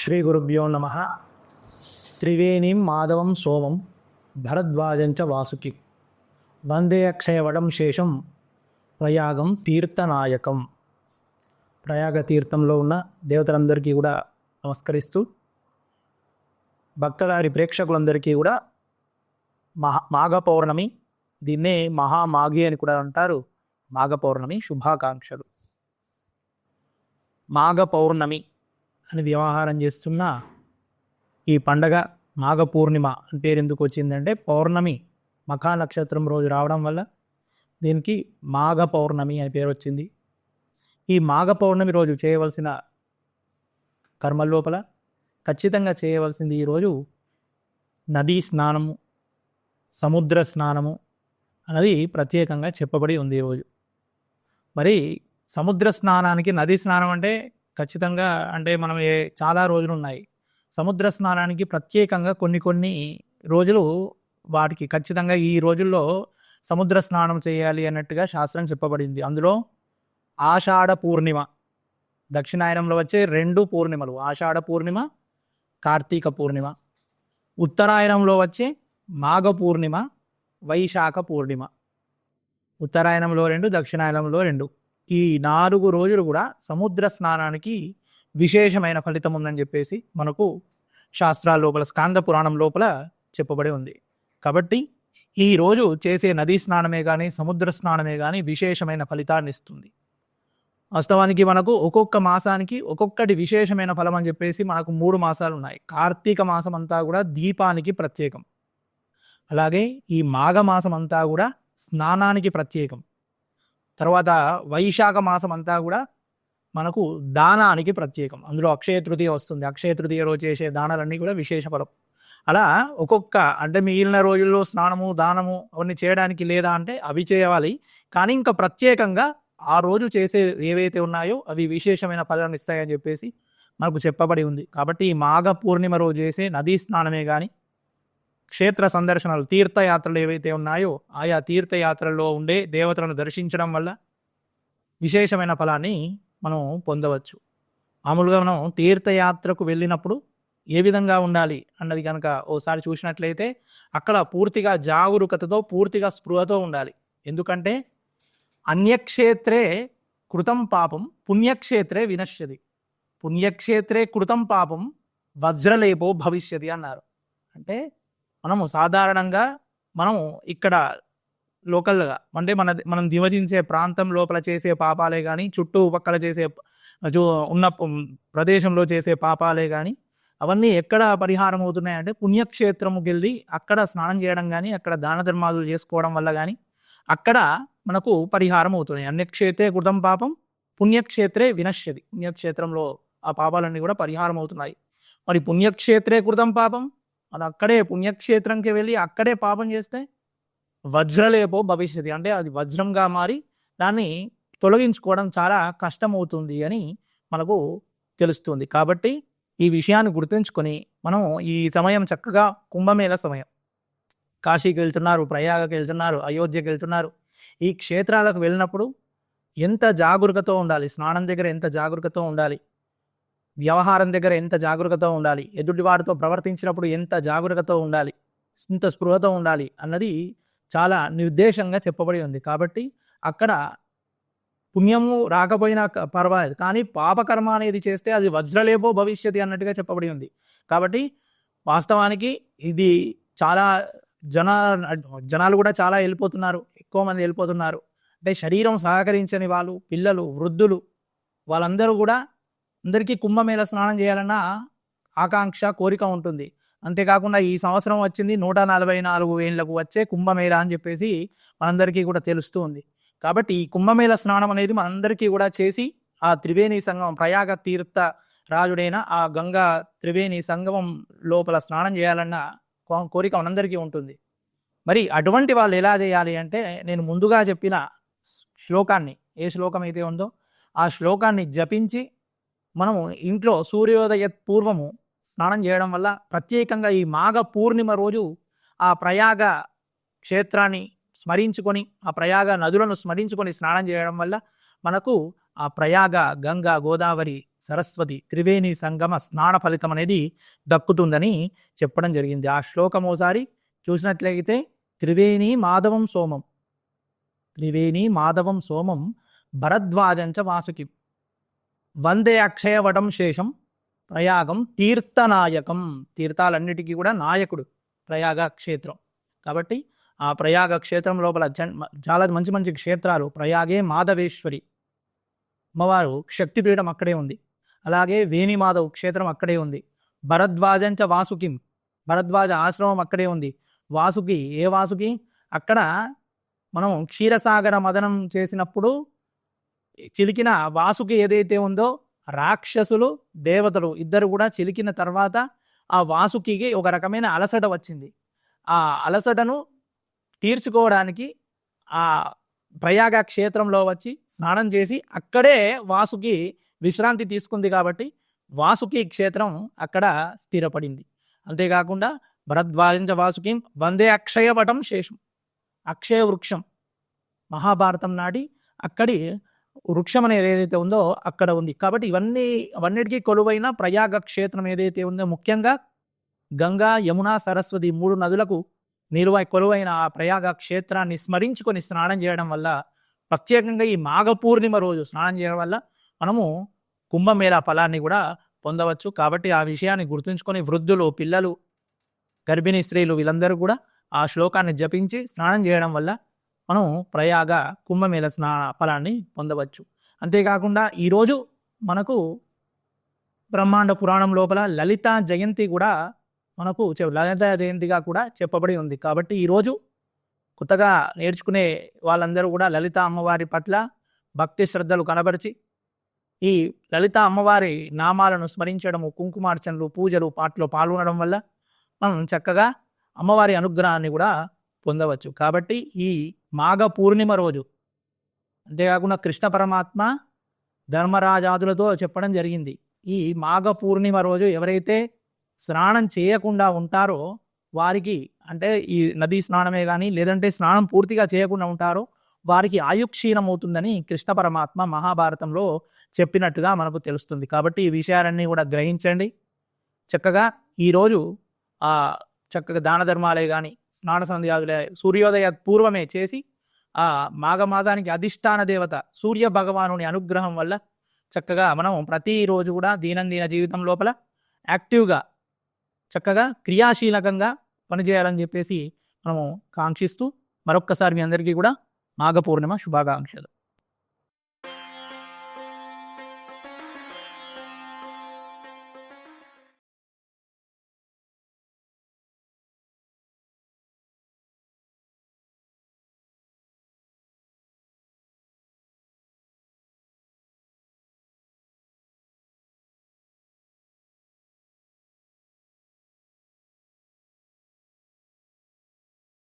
శ్రీ గురుభ్యో నమ. త్రివేణీం మాధవం సోమం భరద్వాజంచ వాసుకి వందే అక్షయవడం శేషం ప్రయాగం తీర్థనాయకం. ప్రయాగ తీర్థంలో ఉన్న దేవతలందరికీ కూడా నమస్కరిస్తూ, భక్తదారి ప్రేక్షకులందరికీ కూడా మాఘ పౌర్ణమి, దీన్నే మహామాఘి అని కూడా అంటారు, మాఘ పౌర్ణమి శుభాకాంక్షలు. మాఘ పౌర్ణమి అని వ్యవహారం చేస్తున్న ఈ పండగ మాఘ పూర్ణిమ అని పేరు ఎందుకు వచ్చిందంటే, పౌర్ణమి మఖా నక్షత్రం రోజు రావడం వల్ల దీనికి మాఘ పౌర్ణమి అని పేరు వచ్చింది. ఈ మాఘ పౌర్ణమి రోజు చేయవలసిన కర్మల లోపల ఖచ్చితంగా చేయవలసింది ఈరోజు నదీ స్నానము, సముద్ర స్నానము అన్నది ప్రత్యేకంగా చెప్పబడి ఉంది ఈరోజు. మరి సముద్ర స్నానానికి నదీ స్నానం అంటే ఖచ్చితంగా అంటే మనం చాలా రోజులు ఉన్నాయి. సముద్ర స్నానానికి ప్రత్యేకంగా కొన్ని రోజులు వాటికి ఖచ్చితంగా ఈ రోజుల్లో సముద్ర స్నానం చేయాలి అన్నట్టుగా శాస్త్రం చెప్పబడింది. అందులో ఆషాఢ పూర్ణిమ, దక్షిణాయనంలో వచ్చే 2 పూర్ణిమలు, ఆషాఢ పూర్ణిమ, కార్తీక పూర్ణిమ. ఉత్తరాయణంలో వచ్చే మాఘ పూర్ణిమ, వైశాఖ పూర్ణిమ. ఉత్తరాయణంలో 2, దక్షిణాయనంలో 2. ఈ 4 రోజులు కూడా సముద్ర స్నానానికి విశేషమైన ఫలితం ఉందని చెప్పేసి మనకు శాస్త్రాల లోపల, స్కాంద పురాణం లోపల చెప్పబడి ఉంది. కాబట్టి ఈరోజు చేసే నదీ స్నానమే కానీ సముద్ర స్నానమే కానీ విశేషమైన ఫలితాన్ని ఇస్తుంది. వాస్తవానికి మనకు ఒక్కొక్క మాసానికి ఒక్కొక్కటి విశేషమైన ఫలం అని చెప్పేసి మనకు 3 మాసాలు ఉన్నాయి. కార్తీక మాసం అంతా కూడా దీపానికి ప్రత్యేకం. అలాగే ఈ మాఘ మాసం అంతా కూడా స్నానానికి ప్రత్యేకం. తర్వాత వైశాఖ మాసం అంతా కూడా మనకు దానానికి ప్రత్యేకం. అందులో అక్షయ తృతీయ వస్తుంది. అక్షయ తృతీయ రోజు చేసే దానాలన్నీ కూడా విశేష ఫలం. అలా ఒక్కొక్క అంటే మిగిలిన రోజుల్లో స్నానము, దానము అవన్నీ చేయడానికి లేదా అంటే అవి చేయాలి. కానీ ఇంకా ప్రత్యేకంగా ఆ రోజు చేసే ఏవైతే ఉన్నాయో అవి విశేషమైన ఫలాన్ని ఇస్తాయని చెప్పేసి మనకు చెప్పబడి ఉంది. కాబట్టి ఈ మాఘ పూర్ణిమ రోజు చేసే నదీ స్నానమే కానీ, క్షేత్ర సందర్శనాలు, తీర్థయాత్రలు ఏవైతే ఉన్నాయో ఆయా తీర్థయాత్రల్లో ఉండే దేవతలను దర్శించడం వల్ల విశేషమైన ఫలాన్ని మనం పొందవచ్చు. మామూలుగా మనం తీర్థయాత్రకు వెళ్ళినప్పుడు ఏ విధంగా ఉండాలి అన్నది కనుక ఓసారి చూసినట్లయితే అక్కడ పూర్తిగా జాగరూకతతో, పూర్తిగా స్పృహతో ఉండాలి. ఎందుకంటే అన్యక్షేత్రే కృతం పాపం పుణ్యక్షేత్రే వినశ్యతి, పుణ్యక్షేత్రే కృతం పాపం వజ్రలేపో భవిష్యతి అన్నారు. అంటే మనము సాధారణంగా మనము ఇక్కడ లోకల్గా అంటే మనం నివసించే ప్రాంతం లోపల చేసే పాపాలే కానీ, చుట్టుపక్కల చేసే ఉన్న ప్రదేశంలో చేసే పాపాలే కానీ అవన్నీ ఎక్కడ పరిహారం అవుతున్నాయంటే పుణ్యక్షేత్రముకి వెళ్ళి అక్కడ స్నానం చేయడం కానీ, అక్కడ దాన ధర్మాలు చేసుకోవడం వల్ల కానీ అక్కడ మనకు పరిహారం అవుతున్నాయి. అన్యక్షేత్రే కృతం పాపం పుణ్యక్షేత్రే వినశ్యతి, పుణ్యక్షేత్రంలో ఆ పాపాలన్నీ కూడా పరిహారం అవుతున్నాయి. మరి పుణ్యక్షేత్రే కృతం పాపం, అది అక్కడే పుణ్యక్షేత్రంకి వెళ్ళి అక్కడే పాపం చేస్తే వజ్రలేపో భవిష్యత్తు, అంటే అది వజ్రంగా మారి దాన్ని తొలగించుకోవడం చాలా కష్టమవుతుంది అని మనకు తెలుస్తుంది. కాబట్టి ఈ విషయాన్ని గుర్తుంచుకొని మనం ఈ సమయం చక్కగా కుంభమేళ సమయం, కాశీకి వెళ్తున్నారు, ప్రయాగకి వెళ్తున్నారు, అయోధ్యకి వెళ్తున్నారు, ఈ క్షేత్రాలకు వెళ్ళినప్పుడు ఎంత జాగరూకతో ఉండాలి, స్నానం దగ్గర ఎంత జాగరూకతో ఉండాలి, వ్యవహారం దగ్గర ఎంత జాగరూకతో ఉండాలి, ఎదుటివారితో ప్రవర్తించినప్పుడు ఎంత జాగరూకతో ఉండాలి, ఎంత స్పృహతో ఉండాలి అన్నది చాలా నిర్దేశంగా చెప్పబడి ఉంది. కాబట్టి అక్కడ పుణ్యము రాకపోయినా పర్వాలేదు, కానీ పాపకర్మ అనేది చేస్తే అది వజ్రలేపో భవిష్యత్తు అన్నట్టుగా చెప్పబడి ఉంది. కాబట్టి వాస్తవానికి ఇది చాలా జనాలు కూడా చాలా వెళ్ళిపోతున్నారు, ఎక్కువ మంది వెళ్ళిపోతున్నారు. అంటే శరీరం సహకరించని వాళ్ళు, పిల్లలు, వృద్ధులు, వాళ్ళందరూ కూడా అందరికీ కుంభమేళ స్నానం చేయాలన్న ఆకాంక్ష, కోరిక ఉంటుంది. అంతేకాకుండా ఈ సంవత్సరం వచ్చింది 144 ఏళ్లకు వచ్చే కుంభమేళ అని చెప్పేసి మనందరికీ కూడా తెలుస్తూ ఉంది. కాబట్టి ఈ కుంభమేళ స్నానం అనేది మనందరికీ కూడా చేసి ఆ త్రివేణి సంగమం, ప్రయాగ తీర్థ రాజుడైన ఆ గంగా త్రివేణి సంగమం లోపల స్నానం చేయాలన్న కోరిక మనందరికీ ఉంటుంది. మరి అటువంటి వాళ్ళు ఎలా చేయాలి అంటే, నేను ముందుగా చెప్పిన శ్లోకాన్ని, ఏ శ్లోకం అయితే ఉందో ఆ శ్లోకాన్ని జపించి మనము ఇంట్లో సూర్యోదయ పూర్వము స్నానం చేయడం వల్ల, ప్రత్యేకంగా ఈ మాఘ పూర్ణిమ రోజు ఆ ప్రయాగ క్షేత్రాన్ని స్మరించుకొని, ఆ ప్రయాగ నదులను స్మరించుకొని స్నానం చేయడం వల్ల మనకు ఆ ప్రయాగ, గంగా, గోదావరి సరస్వతి త్రివేణి సంగమ స్నాన ఫలితం అనేది దక్కుతుందని చెప్పడం జరిగింది. ఆ శ్లోకం ఓసారి చూసినట్లయితే త్రివేణి మాధవం సోమం, త్రివేణి మాధవం సోమం భరద్వాజంచ వాసుకి వందే అక్షయవటం శేషం ప్రయాగం తీర్థనాయకం. తీర్థాలన్నిటికీ కూడా నాయకుడు ప్రయాగ క్షేత్రం. కాబట్టి ఆ ప్రయాగ క్షేత్రం లోపల చాలా మంచి మంచి క్షేత్రాలు. ప్రయాగే మాధవేశ్వరి అమ్మవారు శక్తిపీఠం అక్కడే ఉంది. అలాగే వేణిమాధవ్ క్షేత్రం అక్కడే ఉంది. భరద్వాజంచ వాసుకిం, భరద్వాజ ఆశ్రమం అక్కడే ఉంది. వాసుకి, ఏ వాసుకి? అక్కడ మనం క్షీరసాగర మదనం చేసినప్పుడు చిలికిన వాసుకి ఏదైతే ఉందో, రాక్షసులు దేవతలు ఇద్దరు కూడా చిలికిన తర్వాత ఆ వాసుకి ఒక రకమైన అలసట వచ్చింది. ఆ అలసటను తీర్చుకోవడానికి ఆ ప్రయాగ క్షేత్రంలో వచ్చి స్నానం చేసి అక్కడే వాసుకి విశ్రాంతి తీసుకుంది. కాబట్టి వాసుకి క్షేత్రం అక్కడ స్థిరపడింది. అంతేకాకుండా భరద్వాజంచ వాసుకి వందే అక్షయవటం శేషం, అక్షయ వృక్షం మహాభారతం నాటి అక్కడి వృక్షం అనేది ఏదైతే ఉందో అక్కడ ఉంది. కాబట్టి అవన్నిటికీ కొలువైన ప్రయాగ క్షేత్రం ఏదైతే ఉందో, ముఖ్యంగా గంగా, యమున, సరస్వతి 3 నదులకు కొలువైన ఆ ప్రయాగ క్షేత్రాన్ని స్మరించుకొని స్నానం చేయడం వల్ల, ప్రత్యేకంగా ఈ మాఘ పూర్ణిమ రోజు స్నానం చేయడం వల్ల మనము కుంభమేళా ఫలాన్ని కూడా పొందవచ్చు. కాబట్టి ఆ విషయాన్ని గుర్తుంచుకొని వృద్ధులు, పిల్లలు, గర్భిణీ స్త్రీలు వీళ్ళందరూ కూడా ఆ శ్లోకాన్ని జపించి స్నానం చేయడం వల్ల మనం ప్రయాగ కుంభమేళ ఫలాన్ని పొందవచ్చు. అంతేకాకుండా ఈరోజు మనకు బ్రహ్మాండ పురాణం లోపల లలిత జయంతి కూడా మనకు లలిత జయంతిగా కూడా చెప్పబడి ఉంది. కాబట్టి ఈరోజు కొత్తగా నేర్చుకునే వాళ్ళందరూ కూడా లలిత అమ్మవారి పట్ల భక్తి శ్రద్ధలు కనబరిచి ఈ లలిత అమ్మవారి నామాలను స్మరించడము, కుంకుమార్చనలు, పూజలు, పాటలు పాల్గొనడం వల్ల మనం చక్కగా అమ్మవారి అనుగ్రహాన్ని కూడా పొందవచ్చు. కాబట్టి ఈ మాఘ పూర్ణిమ రోజు, అంతేకాకుండా కృష్ణ పరమాత్మ ధర్మరాజాదులతో చెప్పడం జరిగింది, ఈ మాఘ పూర్ణిమ రోజు ఎవరైతే స్నానం చేయకుండా ఉంటారో వారికి, అంటే ఈ నదీ స్నానమే కానీ లేదంటే స్నానం పూర్తిగా చేయకుండా ఉంటారో వారికి ఆయుక్షీణం అవుతుందని కృష్ణ పరమాత్మ మహాభారతంలో చెప్పినట్టుగా మనకు తెలుస్తుంది. కాబట్టి ఈ విషయాలన్నీ కూడా గ్రహించండి. చక్కగా ఈరోజు చక్కగా దాన ధర్మాలే కానీ స్నాన సంధ్యాదులే సూర్యోదయ పూర్వమే చేసి ఆ మాఘమాసానికి అధిష్టాన దేవత సూర్య భగవానుని అనుగ్రహం వల్ల చక్కగా మనం ప్రతిరోజు కూడా దైనందిన జీవితం లోపల యాక్టివ్గా చక్కగా క్రియాశీలకంగా పనిచేయాలని చెప్పేసి మనము కాంక్షిస్తూ మరొక్కసారి మీ అందరికీ కూడా మాఘ పూర్ణిమ శుభాకాంక్షలు.